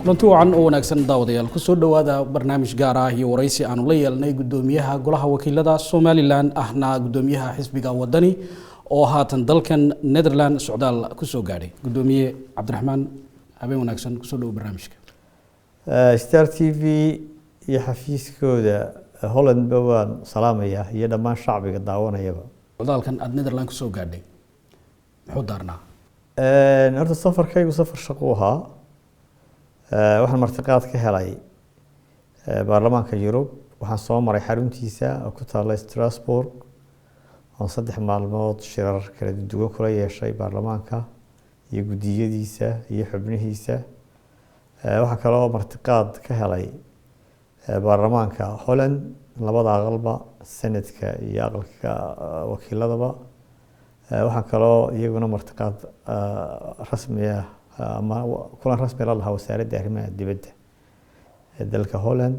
runtii wacan oo wanaagsan daawadayaal ku soo dhawaada barnaamij gaar ah iyo waraysi aanu la yeelnay gudoomiyaha golaha wakiilada Somaliland ahna gudoomiyaha xisbiga wadani oo haatan dalkan Netherlands socdaal ku soo gaaray gudoomiye Cabdiraxmaan habeen wanaagsan ku soo dhaw barnaamijka Star TV iyo xafiiskooda Holland bawaan salaamaya iyo dhammaan shacbiga daawanayaba socdaalkan aad Netherlands ku soo gaadhay muxuu daarnaa horta safarkaygu safar shaqo ahaa waxaan martiqaad ka helay baarlamaanka Yurub waxaan soo maray xaruntiisa oo ku taala Strasbourg oo 3 maalmood shirar kala duwan kula yeeshay baarlamaanka iyo gudiyadiisa iyo xubnihiisa waxaan kaloo martiqaad ka helay baarlamaanka Holland labada aqalba sanadka iyo aqalka wakiiladaba waxaan kaloo iyaguna martiqaad rasmi ah ama kulan rasmi ah la wasaaradda arrimaha dibadda dalka Holland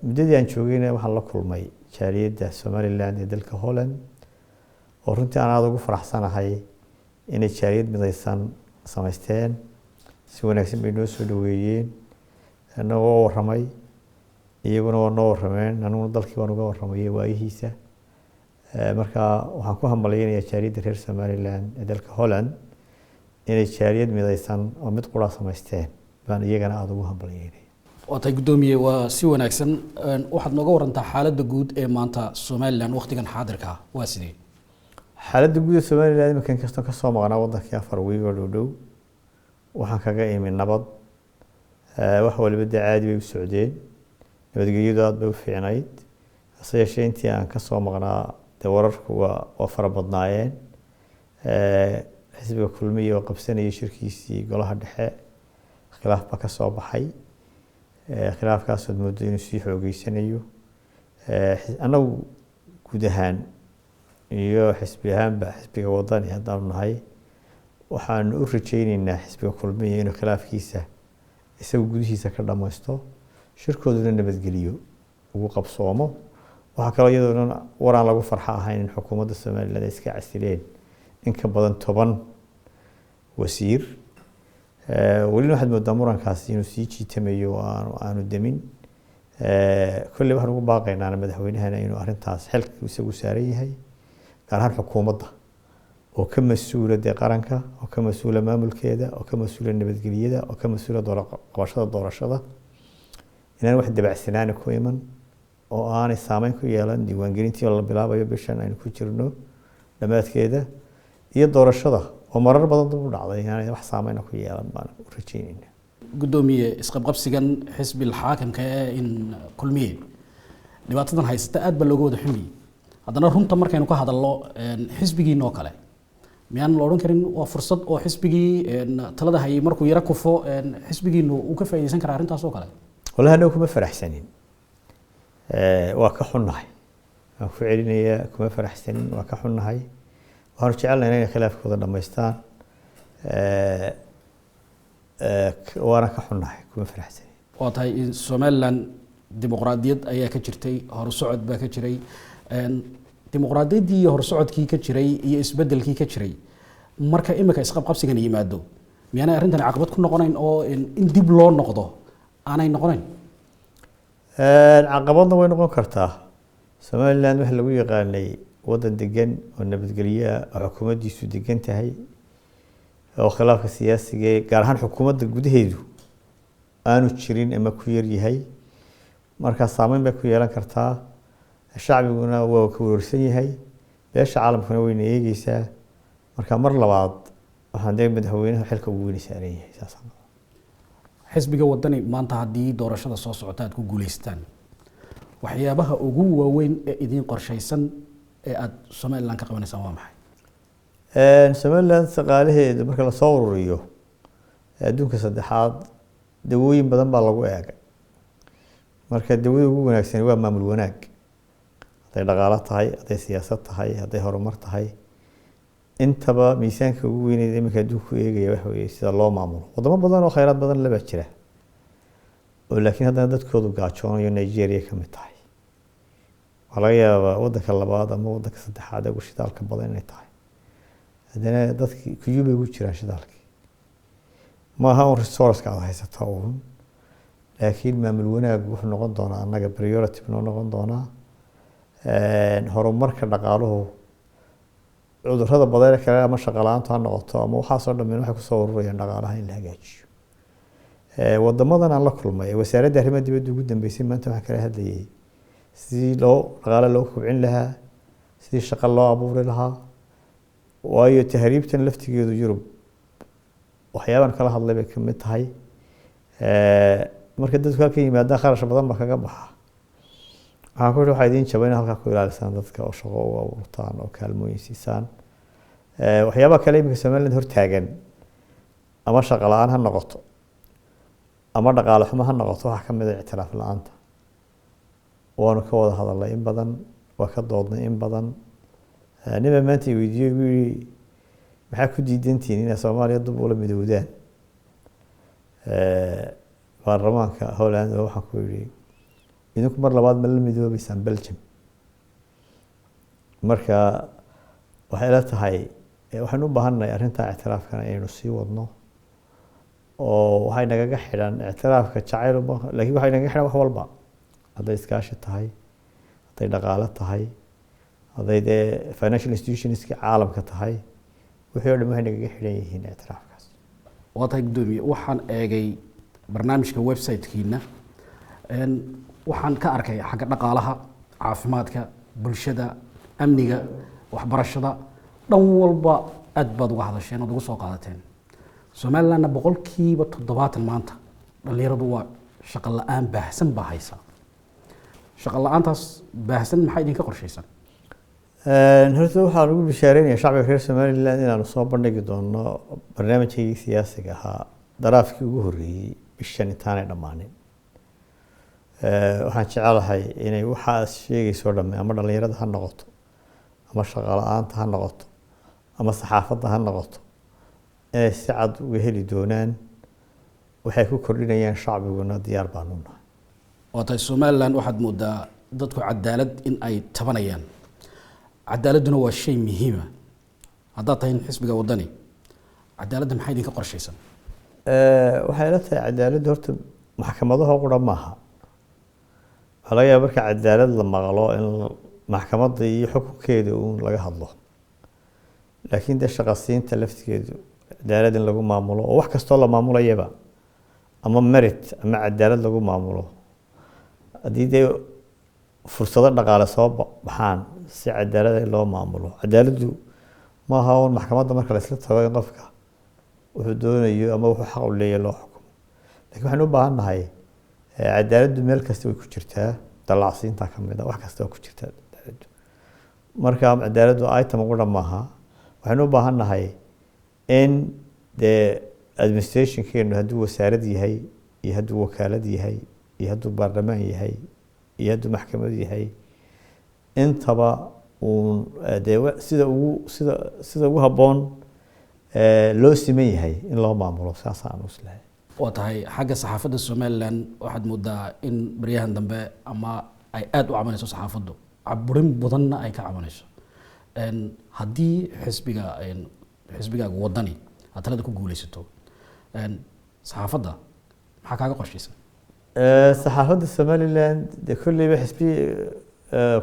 muddadii aan joogayna waxaan la kulmay jaaliyadda Somaliland ee dalka Holland oo runtii aan aad ugu faraxsanahay inay jaaliyad midaysan samaysteen si wanaagsan bay noo soo dhaweeyeen anagoo warramay iyaguna waa noo warrameen anaguna dalkii waan uga warramay waayihiisa marka waxaan ku hambalyeynaya jaaliyadda reer Somaliland ee dalka Holland inay jaaliyad midaysan oo mid qura samaysteen baan iyagana aad ugu hambalyeynay waatay gudoomiye waa si wanaagsan waxaad nooga warantaa xaaladda guud ee maanta Somaliland waqtigan xaadirka waa sidee xaaladda guud ee Somaliland markaan ka soo maqnaa wadankii 4 wiig oo dhow waxaan kaga imin nabad wax waliba caadi bay u socdeen nabadgelyadu aad bay u fiicnayd asayeesheyntii aan ka soo maqnaa wararku waa farabadnaayeen xisbiga kulmiye oo qabsanayay shirkiisii golaha dhexe khilaaf ba ka soo baxay khilaafkaas oo muddo inuu sii xoogeysanayo anagu guud ahaan iyo xisbi ahaanba xisbiga wadani haddaan nahay waxaan u rajaynaynaa xisbiga kulmiye inuu khilaafkiisa isagu gudihiisa ka dhamaysto shirkooduna nabadgeliyo ugu qabsoomo waxa kale iyadoo waraan lagu farxa ahayn in xukuumadda Somaliland iska casileen in ka badan 10 wasiir waliba waxaad moodaa murankaasi inuu sii jiitamayo aanu demin kulli waxaan ugu baaqaynaa madaxweynahana inuu arintaas xilka isagu saaran yahay gaar ahaan xukuumadda oo ka mas'uulada qaranka oo ka mas'uula maamulkeeda oo ka mas'uula nabadgelyada oo ka mas'uula doorashada inaan wax dabacsanaan ku iman oo aanay saameyn ku yeelan diiwaangelintii la bilaabayo bishan aynu ku jirno dhamaadkeeda iyo doorashada oo marar badan dib u dhacday inaan wax saameyn ku yeelan baan u rajaynaynaa gudoomiye isqabqabsigan xisbi xaakimka in kulmiye dhibaatadan haysata aad ba looga wada xumiyay haddana runta markaynu ka hadalno xisbigiina oo kale miyaan la oran karin waa fursad oo xisbigii talada hayay markuu yara kufo xisbigiina uu ka faa'iideysan karaa arintaas oo kale walahi anoo kuma faraxsanin waa ka xunnahay waan ku celinayaa kuma faraxsanin waa ka xunnahay waxaan jecelnahay inay khilaafkooda dhamaystaan waana ka xunnahay kuma faraxsanin waa tahay Somaliland dimuqraadiyad ayaa ka jirtay horsocod baa ka jiray dimuqraadiyaddii iyo horsocodkii ka jiray iyo isbedelkii ka jiray marka imika isqabqabsigan yimaado miyaanay arrintan caqabad ku noqonayn oo in dib loo noqdo aanay noqonayn caqabadna way noqon kartaa Somaliland waxa lagu yaqaanay wadan degan oo nabadgelyo oo xukuumaddiisu degan tahay oo khilaafka siyaasiga gaar ahaan xukuumadda gudaheedu aanu jirin ama ku yar yahay marka saameyn bay ku yeelan kartaa shacbiguna waa ku warsan yahay beesha caalamkuna way eegaysaa marka mar labaad waxaan deegaanka madaxweynaha xilka ugu weyn saaran yahay saasaan xisbiga wadani maanta hadii doorashada soo socota aad ku guuleystaan waxyaabaha ugu waaweyn ee idin qorshaysan ee aad Somaliland ka qabanaysan waa maxay Somaliland shaqaalaheeda marka la soo ururiyo adduunka saddexaad dawooyin badan baa lagu eegay marka dawada ugu wanaagsan waa maamul wanaag haday dhaqaale tahay haday siyaasad tahay haday horumar tahay intaba miisaanka ugu weyn ee imika adduunku eegaya waxa weeye sida loo maamulo wadamo badan oo kheyraad badan laba jira oo laakiin haddana dadkoodu gaajoonayo Nigeria ka mid tahay waxa laga yaabaa wadanka labaad ama wadanka saddexaad ee shidaalka badan inay tahay haddana dadkii kuyubay ugu jiraan shidaalkii maaha un resource aad haysato uun laakiin maamul wanaag wuxuu noqon doonaa annaga priority noo noqon doonaa horumarka dhaqaaluhu cudurrada badan kale ama shaqo la'aanta ha noqoto ama waxaasoo dhammaan waxay kusoo ururayaan dhaqaalaha in la hagaajiyo wadamadan aan la kulmay wasaaradda arrimaha dibadda ugu dambeysay maanta waxaan kala hadlayay sidii dhaqaale loo kobcin lahaa sidii shaqo loo abuuri lahaa waayo tahriibtan laftigeedu Yurub waxyaaban kala hadlay bay kamid tahay marka dadku halka yimaadaan kharash badan ba kaga baxa waxaan ku waxay idin jabay halka ku ilaalisaan dadka oo shaqo u abuurtaan oo kaalmooyin siisaan waxyaabaha kale imika Soomaaliland hor taagan ama shaqo la'aan ha noqoto ama dhaqaale xumo ha noqoto waxa kamid ah ictiraaf la'aanta waanu ka wada hadalnay in badan waa ka doodnay in badan nima maanta weydiiyay maxaa ku diidantiin in Soomaaliya dib ula midoodaan baarlamaanka Holland waxaan ku yiri idinku mar labaad ma la midoobaysan Belgium marka waxay la tahay waxaan u baahanahay arrinta ictiraafkan inaynu sii wadno oo waxay nagaga xidhan ictiraafka jacayl laakiin waxay nagaga xidhan wax walba haday iskaashi tahay haday dhaqaale tahay haday financial institutions ka caalamka tahay wixii oo dhan waxay nagaga xidhan yihiin ictiraafkaas waatahay gudoomiye waxaan eegay barnaamijka website-kiina waxaan ka arkay xagga dhaqaalaha caafimaadka bulshada amniga waxbarashada dhan walba aad baad uga hadasheen oo uga soo qaadateen Soomaaliland boqolkiiba 70 maanta dhalinyaradu waa shaqo la'aan baahsan baa haysa shaqo la'aantaas baahsan maxay idinka qorshaysan horta waxaan ugu bishaareynaya shacabka reer Soomaaliland inaanu soo bandhigi doono barnaamijkii siyaasiga ahaa daraafkii ugu horeeyay bishan intaanay dhamaanin waxaan jecelahay inay waxaas sheegayso dhammaan ama dhalinyarada ha noqoto ama shaqo la'aanta ha noqoto ama saxaafadda ha noqoto inay si cad uga heli doonaan waxay ku kordhinayaan shacbiguna diyaar baan u nahay waatahay Soomaaliland waxaad moodaa dadku cadaalad in ay tabanayaan cadaaladuna waa shay muhiim ah hadda tahay xisbiga wadani cadaaladda maxay idinka qorshaysan waxay la tahay cadaaladda horta maxkamadaha qura maaha waxa laga yaabaa marka cadaalad la maqlo in maxkamadda iyo xukunkeeda uu laga hadlo laakiin shaqasiinta laftigeedu cadaalad in lagu maamulo oo wax kasta la maamulayaba ama merit ama cadaalad lagu maamulo hadii fursado dhaqaale soo baxaan si cadaalad loo maamulo cadaaladdu ma aha oo maxkamadda marka la isla tago in qofka wuxuu doonayo ama wuxuu xaq u leeyahay loo xukumo laakiin waxaan u baahanahay cadaaladdu meel kasta way ku jirtaa dalacsiinta kamid ah wax kasta oo ku jirta cadaaladdu marka cadaaladdu item ugu dhamaaha waxaan u baahanahay in administration-keenu hadduu wasaarad yahay iyo hadduu wakaalad yahay iyo hadduu baarlamaan yahay iyo hadduu maxkamad yahay intaba uu sida ugu habboon loo siman yahay in loo maamulo saas aan islahay waatahay xagga saxaafadda Soomaaliland waxaad moodaa in baryahan dambe ama ay aad u cabanayso saxaafaddu caburin badanna ay ka cabanayso haddii xisbigaaga wadani aad talada ku guuleysato saxaafadda maxaa kaaga qorshaysan saxaafadda Soomaaliland kulliba xisbi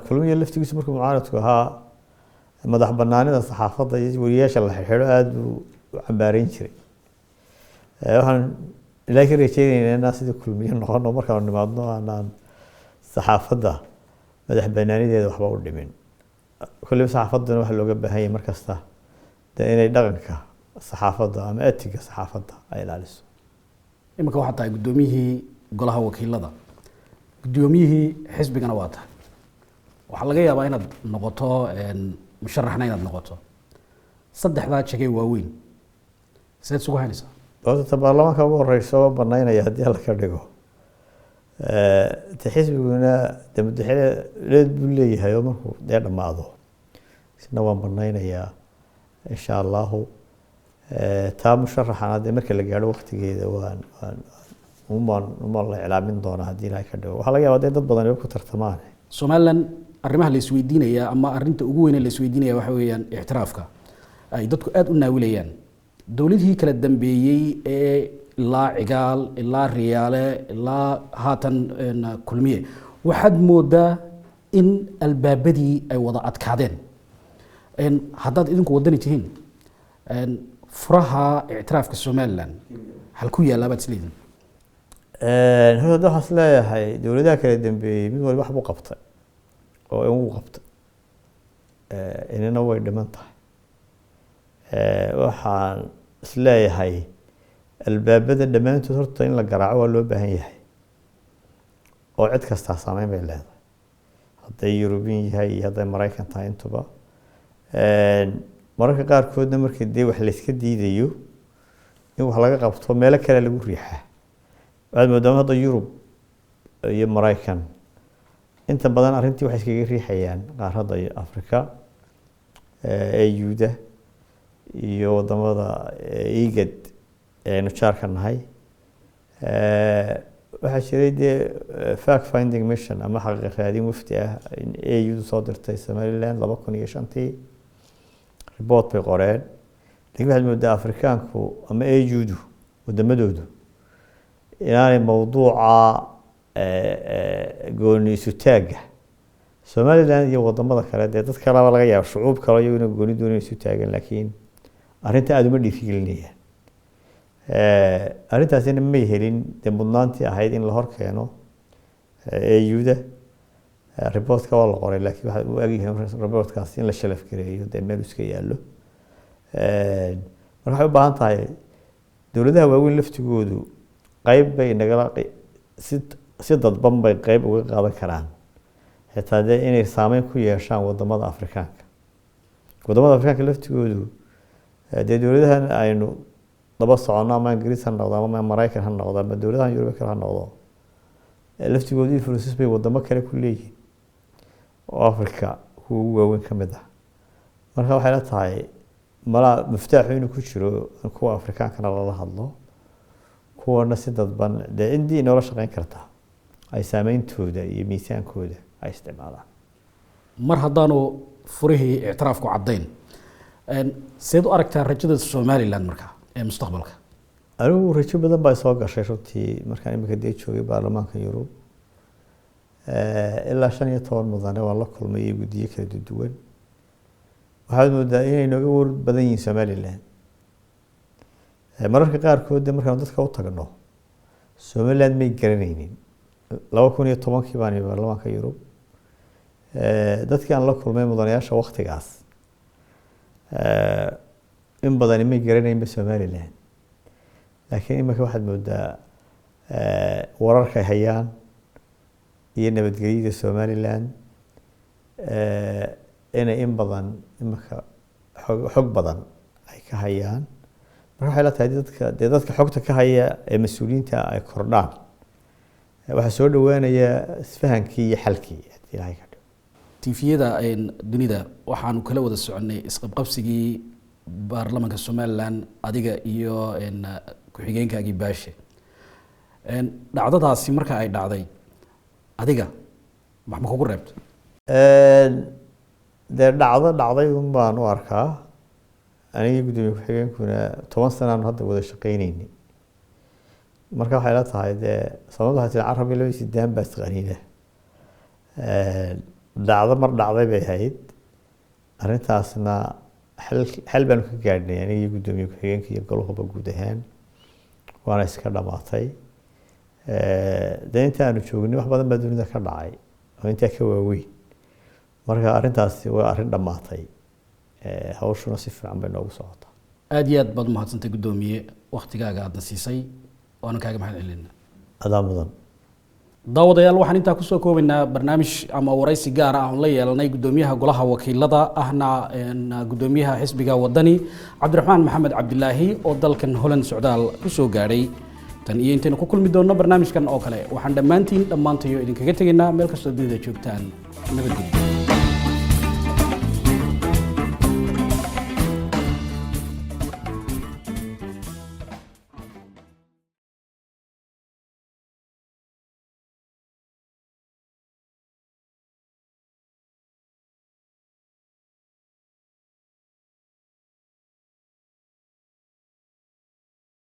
kulmiye laftigiisu markuu mucaaradku ahaa madax banaanida saxaafadda iyo wariyaasha la xiriiro aad u cambaareyn jiray waxaan ilaahay rajaynaynaa sidii kulmiye noqono markaan nimaadno aan saxaafadda madax banaanideeda waxba u dhimin kulliba saxaafadduna waxa looga baahan yahay markasta inay dhaqanka saxaafadda ama etiga saxaafadda ay ilaaliso imika waxa tahay gudoomiyihii golaha wakiilada gudoomiyihii xisbigana waa tahay waxa laga yaabaa inaad noqoto musharaxna inaad noqoto saddexdaa jagay waaweyn sidaad isugu haynaysaa horta baarlamaanka ugu horeysa banaynaya haddii la ka dhigo xisbiguna madaxweyne buu leeyahay oo markuu dhamaado isna waan banaynayaa insha allahu taa musharaxana marka la gaaro waqtigeeda waan la iclaamin doonaa haddii ilaahay ka dhigo waxaa laga yaabaa dad badan ku tartamaan Soomaaliland arrimaha la isweydiinaya ama arrinta ugu weyn ee la isweydiinaya waxa weeyaan ictiraafka ay dadku aad u naawilayaan dawladihii kala dambeeyay ee ilaa cigaal ilaa riyaale ilaa haatan kulmiye waxaad moodaa in albaabadii ay wada adkaadeen haddaad idinku wadani tihiin furaha ictiraafka somaliland hal ku yaallaa baad isleediin horta waxaan is leeyahay dowladaha kala dambeeyey mid waliba wax buu qabtay oo inuu qabtay inana way dhiman tahay waxaan is leeyahay albaabada dhammaantood horta in la garaaco waa loo baahan yahay oo cid kastaa saameyn bay leedahay hadday European yahay iyo hadday Maraykan tahay intuba mararka qaarkoodna markii dee wax la iska diidayo in wax laga qabto meelo kale lagu riixaa waxaad moodaa hadda Yurub iyo Maraykan inta badan arrintii waxay iskaga riixayaan qaaradda Afrika AU-da iyo wadamada IGAD aynu jaarka nahay waxaa jiray dee fact finding mission ama xaqiiq raadin wafdi ah in AU soo dirtay Somaliland 2005 report bay qoreen laakiin waxaad moodaa Afrikaanku ama AU-du wadamadoodu inaanay mawduuca gooni isu taaga Somaliland iyo wadamada kale dee dad kale laga yaabo shucuub kale iyaguna gooni doonay isu taagan laakiin arrinta aad uma dhiirigelinayaan arrintaasina ma helin dee mudnaantii ahayd in la hor keeno AU-da reportka waa la qoray laakiin waxa uu agyahay reportkaas in la shalaf gareeyo dee meel iska yaallo marka waxay u baahan tahay dowladaha waaweyn laftigoodu qayb bay nagala si dadban bay qayb uga qaadan karaan xitaa dee inay saameyn ku yeeshaan wadamada Afrikaanka laftigoodu dee dowladahan aynu daba socono ama Ingiriis ha noqdo ama Maraykan ha noqdo ama dowladahan Yurub kale ha noqdo laftigoodu influence bay wadamo kale ku leeyihiin oo Afrika kuwa ugu waaweyn ka mid ah marka waxay la tahay mala miftaaxu inuu ku jiro kuwa Afrikaankana lala hadlo kuwana si dadban dee indii nolol shaqeyn karta ay saameyntooda iyo miisaankooda ay isticmaalaan mar haddaanu furihii ictiraafku caddayn seed u aragtaa rajada Somaliland markaa ee mustaqbalka anigu rajo badan baa soo gashay runtii markaan imika dee joogay baarlamaanka Yurub ilaa 15 mudane waan la kulmay iyo guddiyo kala duwan waxaad moodaa inay nooga war badan yihiin Somaliland mararka qaarkood markaan dadka u tagno Somaliland may garanaynin 2010 baan baarlamaanka Yurub dadkii aan la kulmay mudanayaasha waqtigaas in badan ma garanayn Somaliland laakiin imika waxaad moodaa wararka hayaan iyo nabadgelyada Somaliland inay in badan imika xog badan ay ka hayaan marka waxay la tahay dadka xogta ka haya ee mas'uuliyiinta ay kordhaan waxa soo dhawaanaya isfahankii iyo xalkii Ilaahay ka dhigo tifiyada dunida waxaanu kala wada soconay isqabqabsigii baarlamaanka Somaliland adiga iyo ku-xigeenkaagii baashe dhacdadaasi marka ay dhacday adiga wax ma kugu reebto dee dhacday un baan u arkaa aniga gudoomiye ku-xigeenkuna 10 sano aan hadda wada shaqeynayni marka waxay la tahay dee sababta waxay carab iyo sidaan bas qaniina dhacday bay ahayd arrintaasna hal baan ka gaadhnay aniga gudoomiye ku-xigeenka iyo golaha guud ahaan waana iska dhamaatay inta aanu joognay wax badan baa dunida ka dhacay oo inta ka waaweyn marka arrintaasi waa arrin dhamaatay hawshuna si fiican bay noogu socotaa aad iyo aad baad mahadsantay gudoomiye waqtigaaga aad siisay waana kaaga mahad celinaa adaa mudan daawadayaal waxaan intaa kusoo koobaynaa barnaamij ama waraysi gaar ah oo la yeelanay gudoomiyaha golaha wakiilada ahna gudoomiyaha xisbiga wadani Cabdiraxmaan Maxamed Cabdilaahi oo dalkan Holland socdaal ku soo gaaray tan iyo intaan ku kulmi doono barnaamijkan oo kale waxaan dhammaantayo idinkaga tageynaa meel kasta dunida joogtaan nabadgelyo